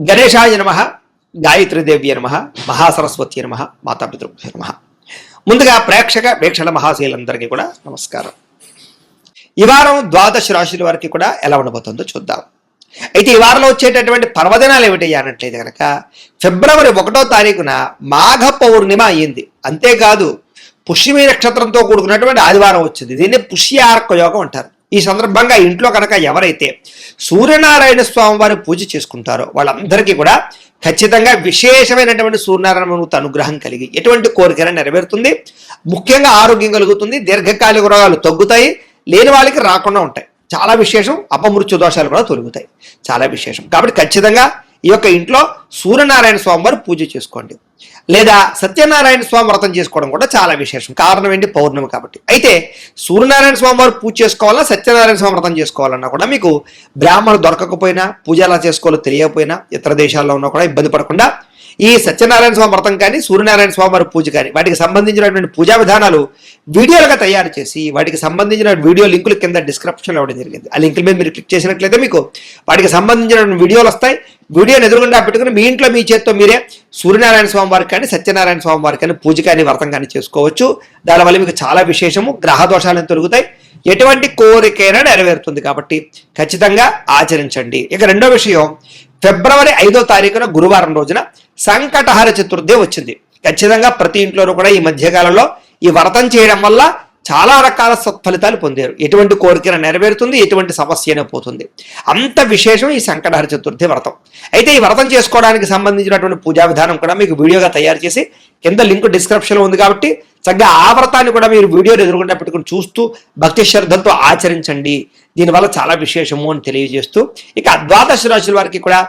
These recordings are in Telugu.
గణేశాయ నమః, గాయత్రీదేవ్య నమః, మహాసరస్వతి నమః, మాతాపితృభ్యో నమః. ముందుగా వీక్షణ మహాశీలందరికీ కూడా నమస్కారం. ఈ వారం ద్వాదశ రాశుల వారికి కూడా ఎలా ఉండబోతుందో చూద్దాం. అయితే ఈ వారంలో వచ్చేటటువంటి పర్వదినాలు ఏమిటి అన్నట్లయితే కనుక ఫిబ్రవరి 1వ తారీఖున మాఘ పౌర్ణిమ అయ్యింది. అంతేకాదు పుష్యమి నక్షత్రంతో కూడుకున్నటువంటి ఆదివారం వచ్చింది. దీన్ని పుష్యార్క యోగం అంటారు. ఈ సందర్భంగా ఇంట్లో కనుక ఎవరైతే సూర్యనారాయణ స్వామి వారి పూజ చేసుకుంటారో వాళ్ళందరికీ కూడా ఖచ్చితంగా విశేషమైనటువంటి సూర్యనారాయణ అనుగ్రహం కలిగి ఎటువంటి కోరికైనా నెరవేరుతుంది. ముఖ్యంగా ఆరోగ్యం కలుగుతుంది, దీర్ఘకాలిక రోగాలు తగ్గుతాయి, లేని వాళ్ళకి రాకుండా ఉంటాయి. చాలా విశేషం. అపమృత్యు దోషాలు కూడా తొలగుతాయి. చాలా విశేషం. కాబట్టి ఖచ్చితంగా ఈ యొక్క ఇంట్లో సూర్యనారాయణ స్వామి వారు పూజ చేసుకోండి, లేదా సత్యనారాయణ స్వామి వ్రతం చేసుకోవడం కూడా చాలా విశేషం. కారణం ఏంటి? పౌర్ణమి కాబట్టి. అయితే సూర్యనారాయణ స్వామి వారు పూజ చేసుకోవాలా, సత్యనారాయణ స్వామి వ్రతం చేసుకోవాలన్నా కూడా మీకు బ్రాహ్మణులు దొరకకపోయినా, పూజ ఎలా చేసుకోవాలో తెలియకపోయినా, ఇతర దేశాల్లో ఉన్నా కూడా ఇబ్బంది పడకుండా ఈ సత్యనారాయణ స్వామి వ్రతం కానీ, సూర్యనారాయణ స్వామి వారి పూజ కానీ వాటికి సంబంధించినటువంటి పూజా విధానాలు వీడియోలుగా తయారు చేసి వాటికి సంబంధించిన వీడియో లింకులు కింద డిస్క్రిప్షన్లో ఇవ్వడం జరిగింది. ఆ లింకుల మీద మీరు క్లిక్ చేసినట్లయితే మీకు వాటికి సంబంధించిన వీడియోలు వస్తాయి. వీడియోని ఎదురుగుండా పెట్టుకుని మీ ఇంట్లో మీ చేత్తో మీరే సూర్యనారాయణ స్వామి వారికి కానీ, సత్యనారాయణ స్వామి వారికి కానీ పూజ కానీ, వ్రతం కానీ చేసుకోవచ్చు. దానివల్ల మీకు చాలా విశేషము. గ్రహ దోషాలను తొలుగుతాయి, ఎటువంటి కోరికైనా నెరవేరుతుంది. కాబట్టి ఖచ్చితంగా ఆచరించండి. ఇక రెండో విషయం, ఫిబ్రవరి 5వ తారీఖున గురువారం రోజున సంకటహర చతుర్థి వచ్చింది. ఖచ్చితంగా ప్రతి ఇంట్లోనూ కూడా ఈ మధ్యకాలంలో ఈ వ్రతం చేయడం వల్ల చాలా రకాల సత్ఫలితాలు పొందారు. ఎటువంటి కోరికన నెరవేరుతుంది, ఎటువంటి సమస్య అయినా పోతుంది. అంత విశేషం ఈ సంకటహర చతుర్థి వ్రతం. అయితే ఈ వ్రతం చేసుకోవడానికి సంబంధించినటువంటి పూజా విధానం కూడా మీకు వీడియోగా తయారు చేసి కింద లింక్ డిస్క్రిప్షన్లో ఉంది. కాబట్టి చక్కగా ఆ వ్రతాన్ని కూడా మీరు వీడియోని ఎదురుకుండా పెట్టుకుని చూస్తూ భక్తి శ్రద్ధలతో ఆచరించండి. దీనివల్ల చాలా విశేషము అని తెలియజేస్తూ ఇక ద్వాదశ రాశుల వారికి కూడా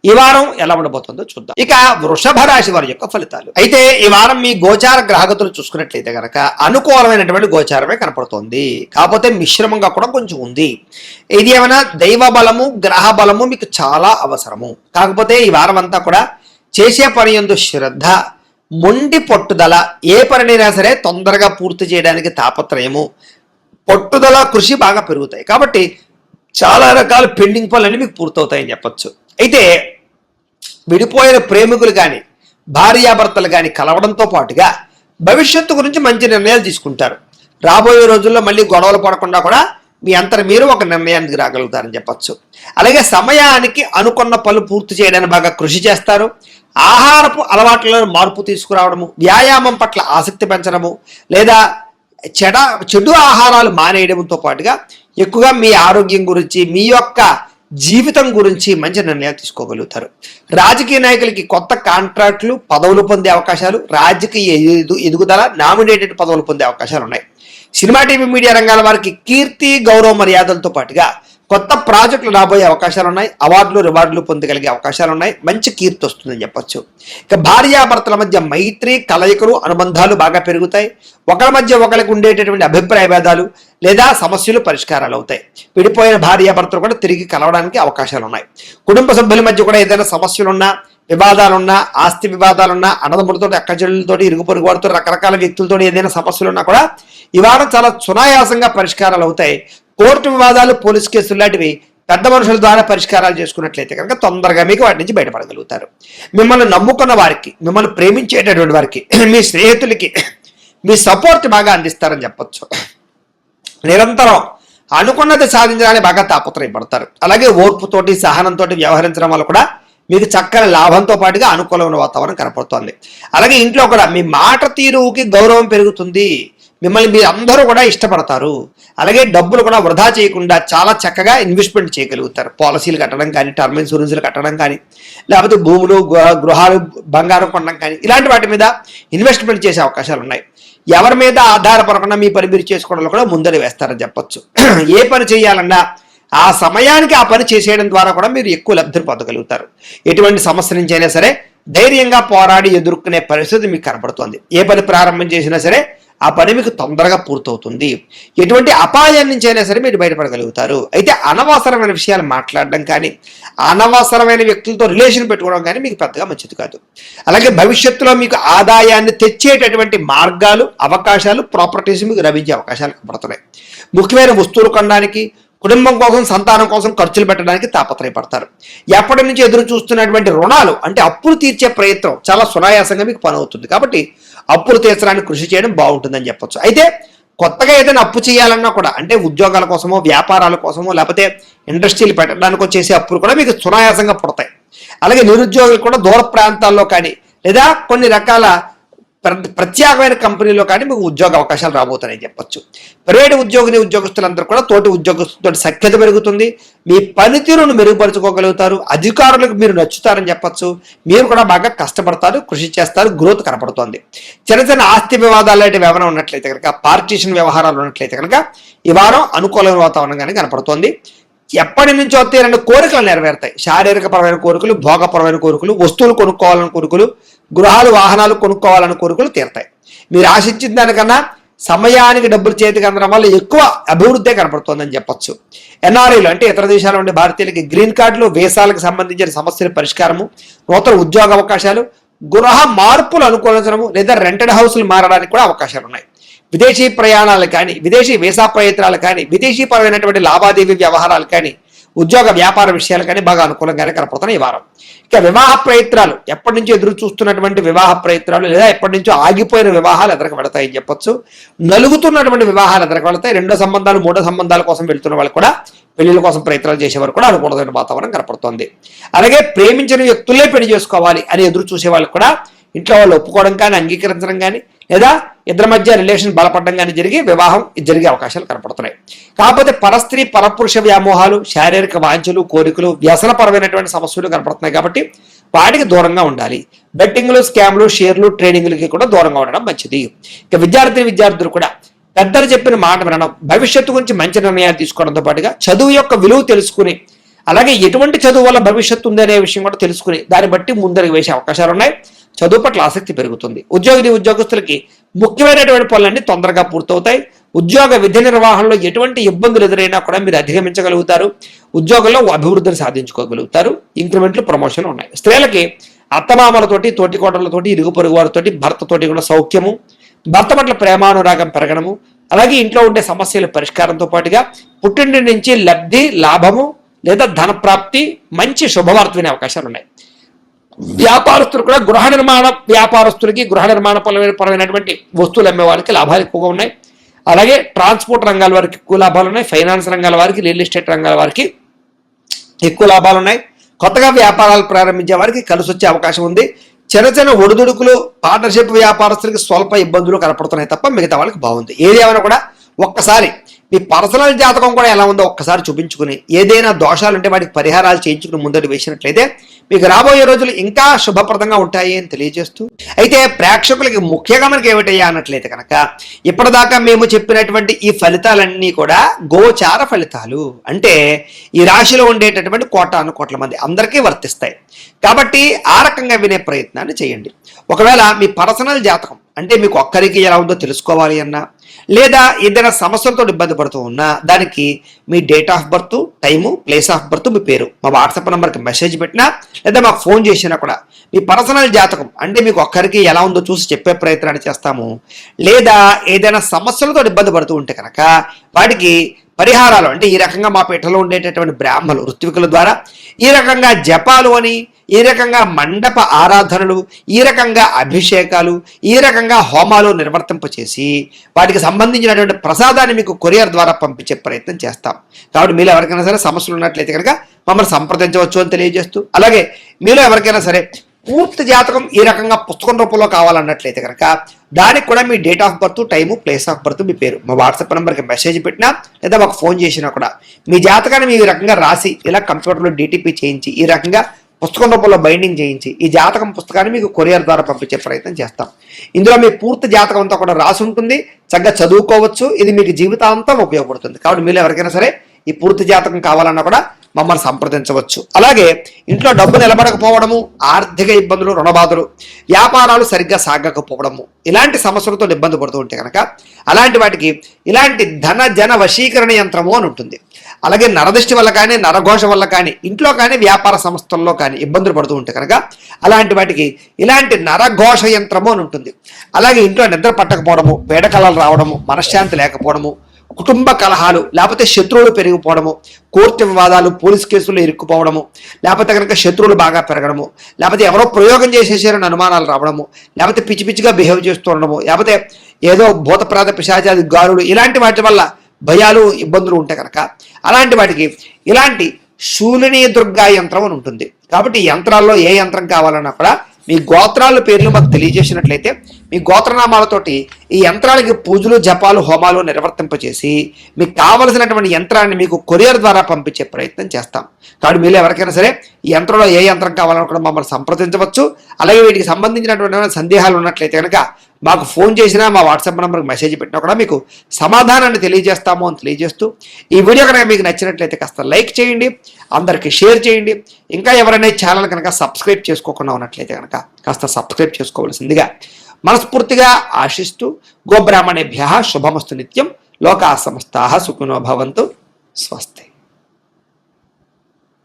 ఈ వారం ఎలా ఉండబోతుందో చూద్దాం. ఇక వృషభ రాశి వారి యొక్క ఫలితాలు. అయితే ఈ వారం మీ గోచార గ్రహగతులు చూసుకున్నట్లయితే కనుక అనుకూలమైనటువంటి గోచారమే కనపడుతోంది. కాకపోతే మిశ్రమంగా కూడా కొంచెం ఉంది. ఇది ఏమైనా దైవ బలము, గ్రహ బలము మీకు చాలా అవసరము. కాకపోతే ఈ వారం అంతా కూడా చేసే పని యందు శ్రద్ధ, మొండి పట్టుదల, ఏ పనినైనా సరే తొందరగా పూర్తి చేయడానికి తాపత్రయము, పట్టుదల, కృషి బాగా పెరుగుతాయి. కాబట్టి చాలా రకాల పెండింగ్ పనులన్నీ మీకు పూర్తవుతాయని చెప్పచ్చు. అయితే విడిపోయిన ప్రేమికులు కానీ, భార్యాభర్తలు కానీ కలవడంతో పాటుగా భవిష్యత్తు గురించి మంచి నిర్ణయాలు తీసుకుంటారు. రాబోయే రోజుల్లో మళ్ళీ గొడవలు పడకుండా కూడా మీ అంతట మీరు ఒక నిర్ణయానికి రాగలుగుతారని చెప్పచ్చు. అలాగే సమయానికి అనుకున్న పనులు పూర్తి చేయడానికి బాగా కృషి చేస్తారు. ఆహారపు అలవాట్లలో మార్పు తీసుకురావడము, వ్యాయామం పట్ల ఆసక్తి పెంచడము, లేదా చెడు ఆహారాలు మానేయడంతో పాటుగా ఎక్కువగా మీ ఆరోగ్యం గురించి, మీ యొక్క జీవితం గురించి మంచి నిర్ణయాలు తీసుకోగలుగుతారు. రాజకీయ నాయకులకి కొత్త కాంట్రాక్టులు, పదవులు పొందే అవకాశాలు, రాజకీయ ఎదుగుదల, నామినేటెడ్ పదవులు పొందే అవకాశాలు ఉన్నాయి. సినిమా, టీవీ, మీడియా రంగాల వారికి కీర్తి, గౌరవ మర్యాదలతో పాటుగా కొత్త ప్రాజెక్టులు రాబోయే అవకాశాలు ఉన్నాయి. అవార్డులు, రివార్డులు పొందగలిగే అవకాశాలు ఉన్నాయి. మంచి కీర్తి వస్తుందని చెప్పచ్చు. ఇక భార్యాభర్తల మధ్య మైత్రి, కలయికలు, అనుబంధాలు బాగా పెరుగుతాయి. ఒకరి మధ్య ఒకరికి ఉండేటటువంటి అభిప్రాయ భేదాలు లేదా సమస్యలు పరిష్కారాలు అవుతాయి. విడిపోయిన భార్యాభర్తలు కూడా తిరిగి కలవడానికి అవకాశాలు ఉన్నాయి. కుటుంబ సభ్యుల మధ్య కూడా ఏదైనా సమస్యలున్నా, వివాదాలున్నా, ఆస్తి వివాదాలున్నా, అన్నదమ్ములతో, అక్కచెల్లెలతో, ఇరుగు పొరుగు వారితో, రకరకాల వ్యక్తులతో ఏదైనా సమస్యలున్నా కూడా ఈ వారం చాలా సునాయాసంగా పరిష్కారాలు అవుతాయి. కోర్టు వివాదాలు, పోలీస్ కేసులు లాంటివి పెద్ద మనుషుల ద్వారా పరిష్కారాలు చేసుకున్నట్లయితే కనుక తొందరగా మీకు వాటి నుంచి బయటపడగలుగుతారు. మిమ్మల్ని నమ్ముకున్న వారికి, మిమ్మల్ని ప్రేమించేటటువంటి వారికి, మీ స్నేహితులకి మీ సపోర్ట్ బాగా అందిస్తారని చెప్పచ్చు. నిరంతరం అనుకున్నది సాధించడానికి బాగా తాపత్రయపడతారు. అలాగే ఓర్పుతోటి, సహనంతో వ్యవహరించడం వల్ల కూడా మీకు చక్కని లాభంతో పాటుగా అనుకూలమైన వాతావరణం కనపడుతోంది. అలాగే ఇంట్లో కూడా మీ మాట తీరుకి గౌరవం పెరుగుతుంది. మిమ్మల్ని మీరు అందరూ కూడా ఇష్టపడతారు. అలాగే డబ్బులు కూడా వృధా చేయకుండా చాలా చక్కగా ఇన్వెస్ట్మెంట్ చేయగలుగుతారు. పాలసీలు కట్టడం కానీ, టర్మ్ ఇన్సూరెన్స్లు కట్టడం కానీ, లేకపోతే భూములు, గృహాలు, బంగారం కొనడం కానీ, ఇలాంటి వాటి మీద ఇన్వెస్ట్మెంట్ చేసే అవకాశాలు ఉన్నాయి. ఎవరి మీద ఆధారపడకుండా మీ పని మీరు చేసుకోవడంలో కూడా ముందర వేస్తారని చెప్పచ్చు. ఏ పని చేయాలన్నా ఆ సమయానికి ఆ పని చేసేయడం ద్వారా కూడా మీరు ఎక్కువ లబ్ధిని పొందగలుగుతారు. ఎటువంటి సమస్య నుంచి అయినా సరే ధైర్యంగా పోరాడి ఎదుర్కొనే పరిస్థితి మీకు కనపడుతుంది. ఏ పని ప్రారంభం చేసినా సరే ఆ పని మీకు తొందరగా పూర్తవుతుంది. ఎటువంటి అపాయం నుంచి అయినా సరే మీరు బయటపడగలుగుతారు. అయితే అనవసరమైన విషయాలు మాట్లాడడం కానీ, అనవసరమైన వ్యక్తులతో రిలేషన్ పెట్టుకోవడం కానీ మీకు పెద్దగా మంచిది కాదు. అలాగే భవిష్యత్తులో మీకు ఆదాయాన్ని తెచ్చేటటువంటి మార్గాలు, అవకాశాలు, ప్రాపర్టీస్ మీకు లభించే అవకాశాలు కనపడుతున్నాయి. ముఖ్యమైన వస్తువులు కొనడానికి, కుటుంబం కోసం, సంతానం కోసం ఖర్చులు పెట్టడానికి తాపత్రయపడతారు. ఎప్పటి నుంచి ఎదురు చూస్తున్నటువంటి రుణాలు అంటే అప్పులు తీర్చే ప్రయత్నం చాలా సునాయాసంగా మీకు పని అవుతుంది. కాబట్టి అప్పులు తీర్చడానికి కృషి చేయడం బాగుంటుందని చెప్పొచ్చు. అయితే కొత్తగా ఏదైనా అప్పు చేయాలన్నా కూడా అంటే ఉద్యోగాల కోసమో, వ్యాపారాల కోసమో, లేకపోతే ఇండస్ట్రీలు పెట్టడానికి వచ్చేసి అప్పులు కూడా మీకు సునాయాసంగా పుడతాయి. అలాగే నిరుద్యోగులు కూడా దూర ప్రాంతాల్లో కానీ లేదా కొన్ని రకాల ప్రత్యేకమైన కంపెనీలో కానీ మీకు ఉద్యోగ అవకాశాలు రాబోతున్నాయని చెప్పొచ్చు. ప్రైవేట్ ఉద్యోగస్తులందరూ కూడా తోటి ఉద్యోగస్తులతో సఖ్యత పెరుగుతుంది. మీ పనితీరును మెరుగుపరుచుకోగలుగుతారు. అధికారులకు మీరు నచ్చుతారని చెప్పొచ్చు. మీరు కూడా బాగా కష్టపడతారు, కృషి చేస్తారు, గ్రోత్ కనపడుతోంది. చిన్న చిన్న ఆస్తి వివాదాలు లాంటివి ఏమైనా ఉన్నట్లయితే కనుక, పార్టీషన్ వ్యవహారాలు ఉన్నట్లయితే కనుక ఈ వారం అనుకూలమైన వాతావరణంగానే కనపడుతోంది. ఎప్పటి నుంచో తీరని కోరికలు నెరవేరుతాయి. శారీరకపరమైన కోరికలు, భోగపరమైన కోరికలు, వస్తువులు కొనుక్కోవాలని కోరికలు, గృహాలు, వాహనాలు కొనుక్కోవాలని కోరికలు తీరుతాయి. మీరు ఆశించిన దానికన్నా సమయానికి డబ్బులు చేతికి అందడం వల్ల ఎక్కువ అభివృద్ధి కనపడుతోందని చెప్పొచ్చు. ఎన్ఆర్ఐలు అంటే ఇతర దేశాల నుండి భారతీయులకి గ్రీన్ కార్డులు, వీసాలకు సంబంధించిన సమస్యల పరిష్కారము, నూతన ఉద్యోగ అవకాశాలు, గృహ మార్పులు అనుకూలించడము లేదా రెంటెడ్ హౌస్లు మారడానికి కూడా అవకాశాలు ఉన్నాయి. విదేశీ ప్రయాణాలు కానీ, విదేశీ వీసా ప్రయత్నాలు కానీ, విదేశీ పరమైనటువంటి లావాదేవీ వ్యవహారాలు కానీ, ఉద్యోగ వ్యాపార విషయాలు కానీ బాగా అనుకూలంగానే కనపడుతున్నాయి ఈ వారం. ఇక వివాహ ప్రయత్నాలు, ఎప్పటి నుంచో ఎదురు చూస్తున్నటువంటి వివాహ ప్రయత్నాలు లేదా ఎప్పటి నుంచో ఆగిపోయిన వివాహాలు ఎదరికి వెళతాయని చెప్పొచ్చు. నలుగుతున్నటువంటి వివాహాలు ఎదరికి వెళతాయి. రెండో సంబంధాలు, మూడో సంబంధాల కోసం వెళ్తున్న వాళ్ళు కూడా, పెళ్లిళ్ళ కోసం ప్రయత్నాలు చేసేవారు కూడా అనుకూలమైన వాతావరణం కనపడుతోంది. అలాగే ప్రేమించిన వ్యక్తులే పెళ్లి చేసుకోవాలి అని ఎదురు చూసే వాళ్ళు కూడా ఇంట్లో వాళ్ళు ఒప్పుకోవడం కానీ, అంగీకరించడం కానీ, లేదా ఇద్దరి మధ్య రిలేషన్ బలపడడం కానీ వివాహం జరిగే అవకాశాలు కనపడుతున్నాయి. కాకపోతే పరస్త్రీ పరపురుష వ్యామోహాలు, శారీరక వాంఛలు, కోరికలు, వ్యసనపరమైనటువంటి సమస్యలు కనపడుతున్నాయి. కాబట్టి వాటికి దూరంగా ఉండాలి. బెట్టింగ్లు, స్కామ్లు, షేర్లు, ట్రేడింగ్లకి కూడా దూరంగా ఉండడం మంచిది. ఇక విద్యార్థులు కూడా పెద్దలు చెప్పిన మాట వినడం, భవిష్యత్తు గురించి మంచి నిర్ణయాలు తీసుకోవడంతో పాటుగా చదువు యొక్క విలువ తెలుసుకుని, అలాగే ఎటువంటి చదువు వల్ల భవిష్యత్తు ఉందనే విషయం కూడా తెలుసుకుని దాన్ని బట్టి ముందరికి వేసే అవకాశాలు ఉన్నాయి. చదువు పట్ల ఆసక్తి పెరుగుతుంది. ఉద్యోగస్తులకి ముఖ్యమైనటువంటి పనులన్నీ తొందరగా పూర్తవుతాయి. ఉద్యోగ విధి నిర్వహణలో ఎటువంటి ఇబ్బందులు ఎదురైనా కూడా మీరు అధిగమించగలుగుతారు. ఉద్యోగంలో అభివృద్ధిని సాధించుకోగలుగుతారు. ఇంక్రిమెంట్లు, ప్రమోషన్లు ఉన్నాయి. స్త్రీలకి అత్తమామలతోటి, తోటికోటలతోటి, ఇరుగు పొరుగు వారితోటి, భర్తతోటి కూడా సౌఖ్యము, భర్త పట్ల ప్రేమానురాగం పెరగడము, అలాగే ఇంట్లో ఉండే సమస్యల పరిష్కారంతో పాటుగా పుట్టింటి నుంచి లబ్ధి, లాభము లేదా ధన ప్రాప్తి, మంచి శుభవార్త వినే అవకాశాలు ఉన్నాయి. వ్యాపారస్తులు కూడా గృహ నిర్మాణ పరమైనటువంటి వస్తువులు అమ్మే వారికి లాభాలు ఎక్కువగా ఉన్నాయి. అలాగే ట్రాన్స్పోర్ట్ రంగాల వారికి ఎక్కువ లాభాలు ఉన్నాయి. ఫైనాన్స్ రంగాల వారికి, రియల్ ఎస్టేట్ రంగాల వారికి ఎక్కువ లాభాలు ఉన్నాయి. కొత్తగా వ్యాపారాలు ప్రారంభించే వారికి కలిసి వచ్చే అవకాశం ఉంది. చిన్న ఒడిదుడుకులు, పార్ట్నర్షిప్ వ్యాపారస్తులకి స్వల్ప ఇబ్బందులు కనపడుతున్నాయి తప్ప మిగతా వాళ్ళకి బాగుంది. ఏది ఏమైనా కూడా ఒక్కసారి మీ పర్సనల్ జాతకం కూడా ఎలా ఉందో ఒక్కసారి చూపించుకుని, ఏదైనా దోషాలు ఉంటే వాటికి పరిహారాలు చేయించుకుని ముందడు వేసినట్లయితే మీకు రాబోయే రోజులు ఇంకా శుభప్రదంగా ఉంటాయి అని తెలియజేస్తూ, అయితే ప్రేక్షకులకి ముఖ్యంగా మనకి ఏమిటయ్యా అన్నట్లయితే కనుక ఇప్పటిదాకా మేము చెప్పినటువంటి ఈ ఫలితాలన్నీ కూడా గోచార ఫలితాలు, అంటే ఈ రాశిలో ఉండేటటువంటి కోట్ల మంది అందరికీ వర్తిస్తాయి. కాబట్టి ఆ రకంగా వినే ప్రయత్నాన్ని చేయండి. ఒకవేళ మీ పర్సనల్ జాతకం అంటే మీకు ఒక్కరికి ఎలా ఉందో తెలుసుకోవాలి అన్నా, లేదా ఏదైనా సమస్యలతో ఇబ్బంది పడుతూ ఉన్నా దానికి మీ date of birth, time, place of birth, మీ పేరు మా వాట్సాప్ నెంబర్కి మెసేజ్ పెట్టినా లేదా మాకు ఫోన్ చేసినా కూడా మీ పర్సనల్ జాతకం అంటే మీకు ఒక్కరికి ఎలా ఉందో చూసి చెప్పే ప్రయత్నాన్ని చేస్తాము. లేదా ఏదైనా సమస్యలతో ఇబ్బంది పడుతూ ఉంటే కనుక వాటికి పరిహారాలు అంటే ఈ రకంగా మా పీఠలో ఉండేటటువంటి బ్రాహ్మణులు, ఋత్వికుల ద్వారా ఈ రకంగా జపాలు అని, ఈ రకంగా మండప ఆరాధనలు, ఈ రకంగా అభిషేకాలు, ఈ రకంగా హోమాలు నిర్వర్తింపచేసి వాటికి సంబంధించినటువంటి ప్రసాదాన్ని మీకు కొరియర్ ద్వారా పంపించే ప్రయత్నం చేస్తాం. కాబట్టి మీలో ఎవరికైనా సరే సమస్యలు ఉన్నట్లయితే కనుక మమ్మల్ని సంప్రదించవచ్చు అని తెలియజేస్తూ, అలాగే మీలో ఎవరికైనా సరే పూర్తి జాతకం ఈ రకంగా పుస్తకం రూపంలో కావాలన్నట్లయితే కనుక దానికి కూడా మీ date of birth, time, place of birth, మీ పేరు మా వాట్సాప్ నెంబర్కి మెసేజ్ పెట్టినా లేదా మాకు ఫోన్ చేసినా కూడా మీ జాతకాన్ని మీ రకంగా రాసి ఇలా కంప్యూటర్లో డిటిపి చేయించి ఈ రకంగా పుస్తకం రూపంలో బైండింగ్ చేయించి ఈ జాతకం పుస్తకాన్ని మీకు కొరియర్ ద్వారా పంపించే ప్రయత్నం చేస్తాం. ఇందులో మీ పూర్తి జాతకం అంతా కూడా రాసి ఉంటుంది. చక్కగా చదువుకోవచ్చు. ఇది మీకు జీవితాంతం ఉపయోగపడుతుంది. కాబట్టి మీరు ఎవరికైనా సరే ఈ పూర్తి జాతకం కావాలన్నా కూడా మమ్మల్ని సంప్రదించవచ్చు. అలాగే ఇంట్లో డబ్బు నిలబడకపోవడము, ఆర్థిక ఇబ్బందులు, రుణబాధలు, వ్యాపారాలు సరిగ్గా సాగకపోవడము, ఇలాంటి సమస్యలతో ఇబ్బంది పడుతూ ఉంటే కనుక అలాంటి వాటికి ఇలాంటి ధన జన వశీకరణ యంత్రము అని ఉంటుంది. అలాగే నరదృష్టి వల్ల కానీ, నరఘోష వల్ల కానీ, ఇంట్లో కానీ, వ్యాపార సంస్థల్లో కానీ ఇబ్బందులు పడుతూ ఉంటే కనుక అలాంటి వాటికి ఇలాంటి నరఘోష యంత్రము అని ఉంటుంది. అలాగే ఇంట్లో నిద్ర పట్టకపోవడము, పీడకలలు రావడము, మనశ్శాంతి లేకపోవడము, కుటుంబ కలహాలు, లేకపోతే శత్రువులు పెరిగిపోవడము, కోర్టు వివాదాలు, పోలీస్ కేసులు ఇరుక్కుపోవడము, లేకపోతే కనుక శత్రువులు బాగా పెరగడము, లేకపోతే ఎవరో ప్రయోగం చేసేసారని అనుమానాలు రావడము, లేకపోతే పిచ్చి పిచ్చిగా బిహేవ్ చేస్తూ ఉండడము, లేకపోతే ఏదో భూతప్రాత పిశాచాది గారులు, ఇలాంటి వాటి వల్ల భయాలు ఇబ్బందులు ఉంటాయి కనుక అలాంటి వాటికి ఇలాంటి శూలిని దుర్గా యంత్రం అని ఉంటుంది. కాబట్టి ఈ యంత్రాల్లో ఏ యంత్రం కావాలన్నా కూడా మీ గోత్రాల పేర్లు మాకు తెలియజేసినట్లయితే మీ గోత్రనామాలతోటి ఈ యంత్రాలకి పూజలు, జపాలు, హోమాలు నిర్వర్తింపచేసి మీకు కావలసినటువంటి యంత్రాన్ని మీకు కొరియర్ ద్వారా పంపించే ప్రయత్నం చేస్తాం. కాబట్టి మీరు ఎవరికైనా సరే ఈ యంత్రంలో ఏ యంత్రం కావాలన్నా కూడా మమ్మల్ని సంప్రదించవచ్చు. అలాగే వీటికి సంబంధించినటువంటి సందేహాలు ఉన్నట్లయితే కనుక మాకు ఫోన్ చేసినా, మా వాట్సాప్ నెంబర్కి మెసేజ్ పెట్టినా కూడా మీకు సమాధానాన్ని తెలియజేస్తాము అని తెలియజేస్తూ, ఈ వీడియో కనుక మీకు నచ్చినట్లయితే కాస్త లైక్ చేయండి, అందరికీ షేర్ చేయండి. ఇంకా ఎవరైనా ఛానల్ కనుక సబ్స్క్రైబ్ చేసుకోకుండా ఉన్నట్లయితే కనుక కాస్త సబ్స్క్రైబ్ చేసుకోవాల్సిందిగా మనస్ఫూర్తిగా ఆశిస్తూ, గోబ్రాహ్మణేభ్యః శుభమస్తు నిత్యం, లోకా సమస్తాః సుఖినో భవంతు, స్వస్తి.